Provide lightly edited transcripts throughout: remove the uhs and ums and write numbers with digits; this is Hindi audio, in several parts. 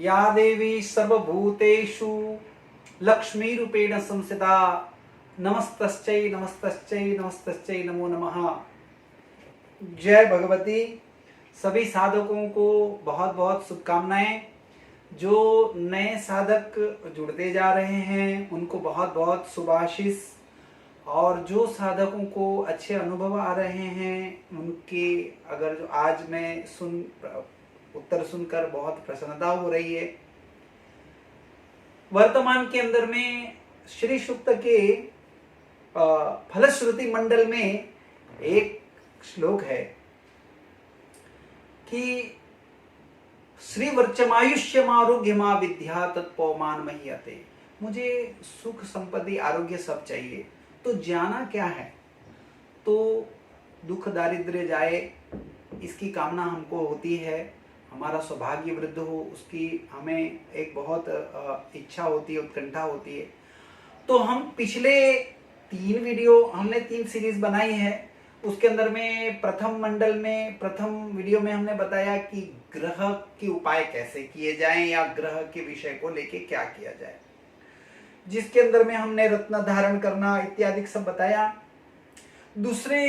या देवी सर्वभूतेषु लक्ष्मीरूपेण संस्थिता नमस्तस्यै नमस्तस्यै नमस्तस्यै नमो नमः। जय भगवती। सभी साधकों को बहुत बहुत शुभकामनाएं। जो नए साधक जुड़ते जा रहे हैं उनको बहुत बहुत शुभाशीष, और जो साधकों को अच्छे अनुभव आ रहे हैं उनके अगर जो आज मैं उत्तर सुनकर बहुत प्रसन्नता हो रही है। वर्तमान के अंदर में श्री सूक्त के फलश्रुति मंडल में एक श्लोक है कि श्री वर्चमायुष्यम आरोग्यमा विद्या तत्पौमान मह्यते। मुझे सुख संपत्ति आरोग्य सब चाहिए, तो जाना क्या है? तो दुख दारिद्र्य जाए इसकी कामना हमको होती है, हमारा सौभाग्य वृद्ध हो उसकी हमें एक बहुत इच्छा होती है, उत्कंठा होती है। तो हम पिछले 3 सीरीज बनाई है। उसके अंदर में प्रथम वीडियो में हमने बताया कि ग्रह के उपाय कैसे किए जाएं या ग्रह के विषय को लेके क्या किया जाए, जिसके अंदर में हमने रत्न धारण करना इत्यादि सब बताया। दूसरे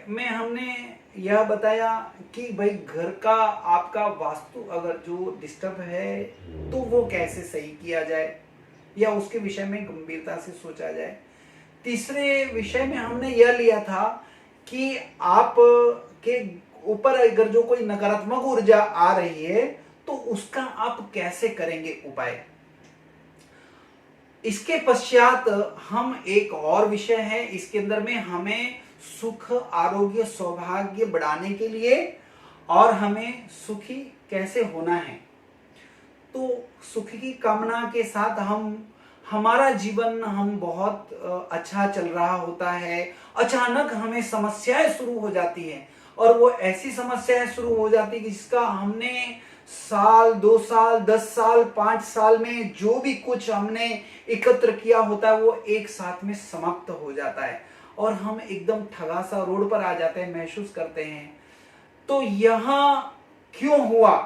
में हमने यह बताया कि भाई घर का आपका वास्तु अगर जो डिस्टर्ब है तो वो कैसे सही किया जाए या उसके विषय में गंभीरता से सोचा जाए। तीसरे विषय में हमने यह लिया था कि आप के ऊपर अगर जो कोई नकारात्मक ऊर्जा आ रही है तो उसका आप कैसे करेंगे उपाय। इसके पश्चात हम एक और विषय है, इसके अंदर में हमें सुख आरोग्य सौभाग्य बढ़ाने के लिए और हमें सुखी कैसे होना है। तो सुख की कामना के साथ हमारा जीवन हम बहुत अच्छा चल रहा होता है, अचानक हमें समस्याएं शुरू हो जाती हैं, और वो ऐसी समस्याएं शुरू हो जाती है जिसका हमने साल 2 साल 10 साल 5 साल में जो भी कुछ हमने एकत्र किया होता है वो एक साथ में समाप्त हो जाता है और हम एकदम ठगा सा रोड पर आ जाते हैं, महसूस करते हैं। तो यह क्यों हुआ?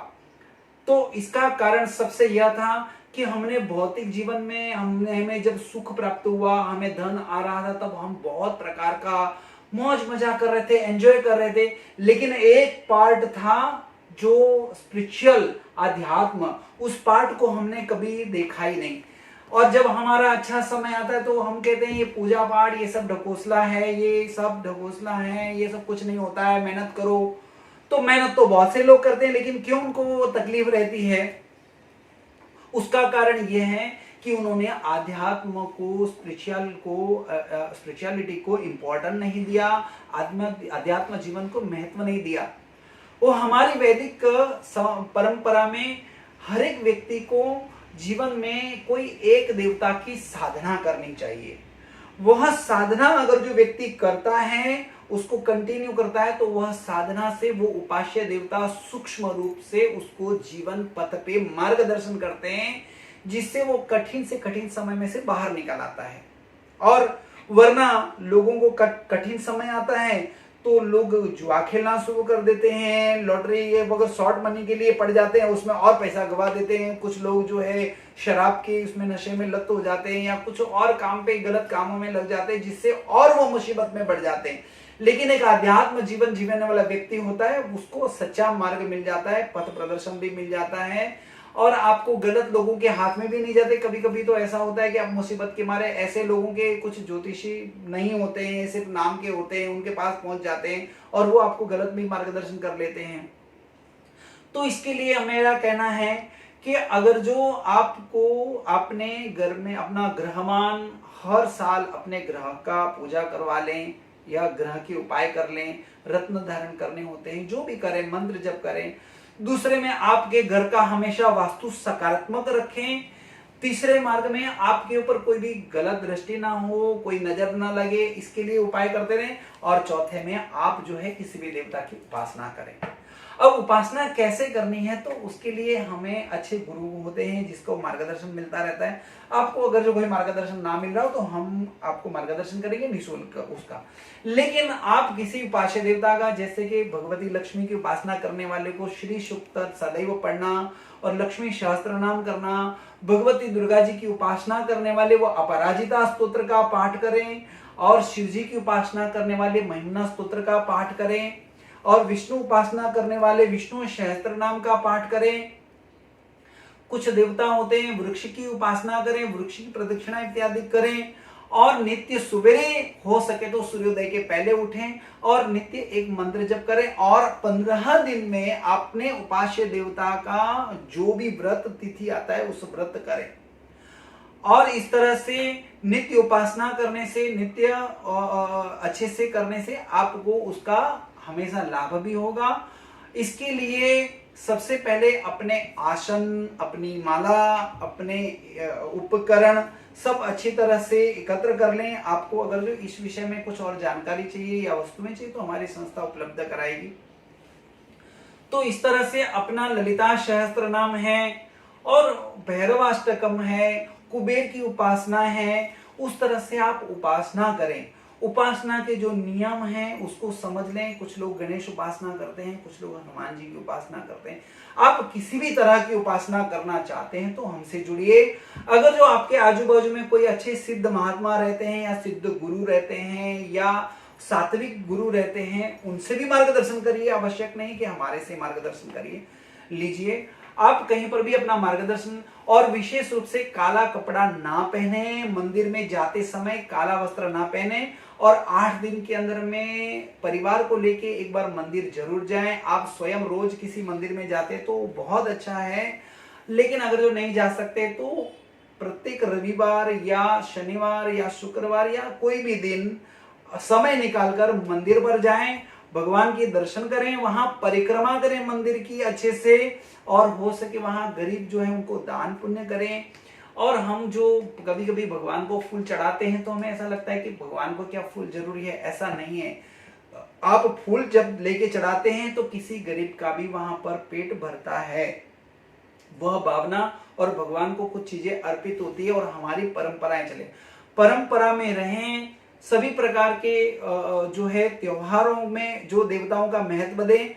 तो इसका कारण सबसे यह था कि हमने भौतिक जीवन में हमें जब सुख प्राप्त हुआ, हमें धन आ रहा था, तब हम बहुत प्रकार का मौज मजा कर रहे थे, एंजॉय कर रहे थे। लेकिन एक पार्ट था जो स्पिरिचुअल अध्यात्म, उस पार्ट को हमने कभी देखा ही नहीं। और जब हमारा अच्छा समय आता है तो हम कहते हैं ये पूजा पाठ ये सब ढकोसला है, ये सब ढकोसला है, ये सब कुछ नहीं होता है, मेहनत करो। तो मेहनत तो बहुत से लोग करते हैं, लेकिन क्यों उनको तकलीफ रहती है? उसका कारण यह है कि उन्होंने आध्यात्म को स्पिरिचुअलिटी को इंपॉर्टेंट नहीं दिया, अध्यात्म जीवन को महत्व नहीं दिया। वो हमारी वैदिक परंपरा में हर एक व्यक्ति को जीवन में कोई एक देवता की साधना करनी चाहिए। वह साधना अगर जो व्यक्ति करता है उसको कंटिन्यू करता है तो वह साधना से वो उपास्य देवता सूक्ष्म रूप से उसको जीवन पथ पे मार्गदर्शन करते हैं, जिससे वो कठिन से कठिन समय में से बाहर निकल आता है। और वरना लोगों को कठिन समय आता है तो लोग जुआ खेलना शुरू कर देते हैं, लॉटरी ये वगैरह शॉर्ट मनी के लिए पड़ जाते हैं, उसमें और पैसा गवा देते हैं। कुछ लोग जो है शराब के उसमें नशे में लत हो जाते हैं या कुछ और काम पे गलत कामों में लग जाते हैं, जिससे और वो मुसीबत में बढ़ जाते हैं। लेकिन एक आध्यात्म जीवन जीने वाला व्यक्ति होता है, उसको सच्चा मार्ग मिल जाता है, पथ प्रदर्शन भी मिल जाता है, और आपको गलत लोगों के हाथ में भी नहीं जाते। कभी कभी तो ऐसा होता है कि आप मुसीबत के मारे ऐसे लोगों के कुछ ज्योतिषी नहीं होते हैं, सिर्फ नाम के होते हैं, उनके पास पहुंच जाते हैं और वो आपको गलत भी मार्गदर्शन कर लेते हैं। तो इसके लिए मेरा कहना है कि अगर जो आपको अपने घर में अपना ग्रहमान हर साल अपने ग्रह का पूजा करवा लें या ग्रह के उपाय कर लें, रत्न धारण करने होते हैं, जो भी करें, मंत्र जप करें। दूसरे में आपके घर का हमेशा वास्तु सकारात्मक रखें। तीसरे मार्ग में आपके ऊपर कोई भी गलत दृष्टि ना हो, कोई नजर ना लगे, इसके लिए उपाय करते रहें। और चौथे में आप जो है किसी भी देवता की उपासना करें। अब उपासना कैसे करनी है, तो उसके लिए हमें अच्छे गुरु होते हैं जिसको मार्गदर्शन मिलता रहता है। आपको अगर जो कोई मार्गदर्शन ना मिल रहा हो तो हम आपको मार्गदर्शन करेंगे निःशुल्क उसका। लेकिन आप किसी उपास्य देवता का, जैसे कि भगवती लक्ष्मी की उपासना करने वाले को श्री सूक्त सदैव पढ़ना और लक्ष्मी सहस्त्र नाम करना, भगवती दुर्गा जी की उपासना करने वाले वो अपराजिता स्तोत्र का पाठ करें, और शिव जी की उपासना करने वाले महिमना स्तोत्र का पाठ करें, और विष्णु उपासना करने वाले विष्णु सहस्त्र नाम का पाठ करें। कुछ देवता होते हैं वृक्ष की उपासना करें, वृक्ष की प्रदक्षिणा इत्यादि करें, और नित्य सवेरे हो सके तो सूर्योदय के पहले उठें और नित्य एक मंत्र जप करें, और 15 दिन में अपने उपास्य देवता का जो भी व्रत तिथि आता है उस व्रत करें। और इस तरह से नित्य उपासना करने से, नित्य अच्छे से करने से आपको उसका हमेशा लाभ भी होगा। इसके लिए सबसे पहले अपने आसन, अपनी माला, अपने उपकरण सब अच्छी तरह से एकत्र कर लें। आपको अगर जो इस विषय में कुछ और जानकारी चाहिए या वस्तुएं चाहिए तो हमारी संस्था उपलब्ध कराएगी। तो इस तरह से अपना ललिता सहस्त्र नाम है और भैरवाष्टकम है, कुबेर की उपासना है, उस तरह से आप उपासना करें। उपासना के जो नियम हैं उसको समझ लें। कुछ लोग गणेश उपासना करते हैं, कुछ लोग हनुमान जी की उपासना करते हैं। आप किसी भी तरह की उपासना करना चाहते हैं तो हमसे जुड़िए। अगर जो आपके आजू बाजू में कोई अच्छे सिद्ध महात्मा रहते हैं या सिद्ध गुरु रहते हैं या सात्विक गुरु रहते हैं, उनसे भी मार्गदर्शन करिए। आवश्यक नहीं कि हमारे से मार्गदर्शन करिए लीजिए। आप कहीं पर भी अपना मार्गदर्शन, और विशेष रूप से काला कपड़ा ना पहने, मंदिर में जाते समय काला वस्त्र ना पहने, और 8 दिन के अंदर में परिवार को लेके एक बार मंदिर जरूर जाएं। आप स्वयं रोज किसी मंदिर में जाते तो बहुत अच्छा है, लेकिन अगर जो नहीं जा सकते तो प्रत्येक रविवार या शनिवार या शुक्रवार या कोई भी दिन समय निकालकर मंदिर पर जाएं, भगवान के दर्शन करें, वहां परिक्रमा करें मंदिर की अच्छे से, और हो सके वहां गरीब जो है उनको दान पुण्य करें। और हम जो कभी कभी भगवान को फूल चढ़ाते हैं तो हमें ऐसा लगता है कि भगवान को क्या फूल जरूरी है, ऐसा नहीं है। आप फूल जब लेके चढ़ाते हैं तो किसी गरीब का भी वहां पर पेट भरता है, वह भावना, और भगवान को कुछ चीजें अर्पित होती है। और हमारी परंपराएं चले, परंपरा में रहें, सभी प्रकार के जो है त्योहारों में जो देवताओं का महत्व दें,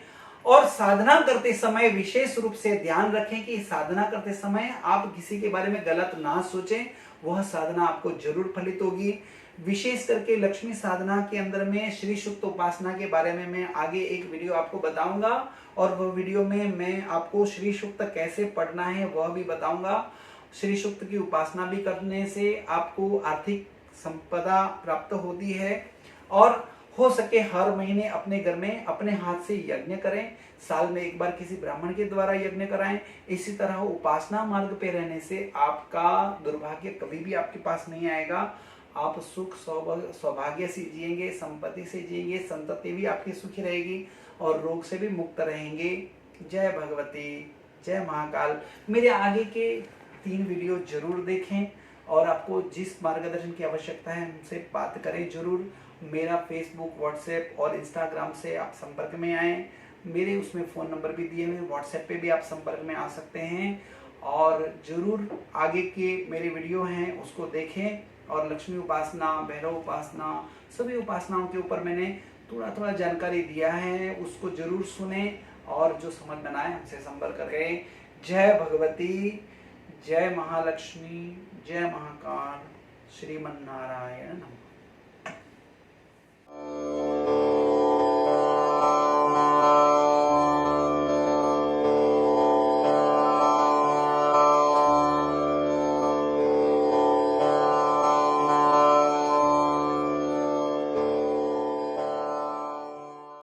और साधना करते समय विशेष रूप से ध्यान रखें कि साधना करते समय आप किसी के बारे में गलत ना सोचें, वह साधना आपको जरूर फलित होगी। विशेष करके लक्ष्मी साधना के अंदर में श्री सूक्त उपासना के बारे में मैं आगे एक वीडियो आपको बताऊंगा, और वह वीडियो में मैं आपको श्री सूक्त कैसे पढ़ना है वह भी बताऊंगा। श्री सूक्त की उपासना भी करने से आपको आर्थिक संपदा प्राप्त होती है, और हो सके हर महीने अपने घर में अपने हाथ से यज्ञ करें, साल में एक बार किसी ब्राह्मण के द्वारा यज्ञ कराएं। इसी तरह उपासना मार्ग पे रहने से आपका दुर्भाग्य कभी भी आपके पास नहीं आएगा। आप सुख सौभाग्य से जिएंगे, संपत्ति से जिएंगे, संतति भी आपकी सुखी रहेगी, और रोग से भी मुक्त रहेंगे। जय भगवती, जय महाकाल। मेरे आगे के 3 वीडियो जरूर देखें, और आपको जिस मार्गदर्शन की आवश्यकता है हमसे बात करें जरूर। मेरा फेसबुक, व्हाट्सएप और इंस्टाग्राम से आप संपर्क में आएँ। मेरे उसमें फ़ोन नंबर भी दिए हुए हैं, व्हाट्सएप पे भी आप संपर्क में आ सकते हैं। और ज़रूर आगे के मेरे वीडियो हैं उसको देखें, और लक्ष्मी उपासना, भैरव उपासना, सभी उपासनाओं के ऊपर मैंने थोड़ा थोड़ा जानकारी दिया है, उसको जरूर सुने, और जो समझ में आए हमसे संपर्क करें। जय भगवती, जय महालक्ष्मी, जय महाकाल, श्रीमन्नारायण नमः।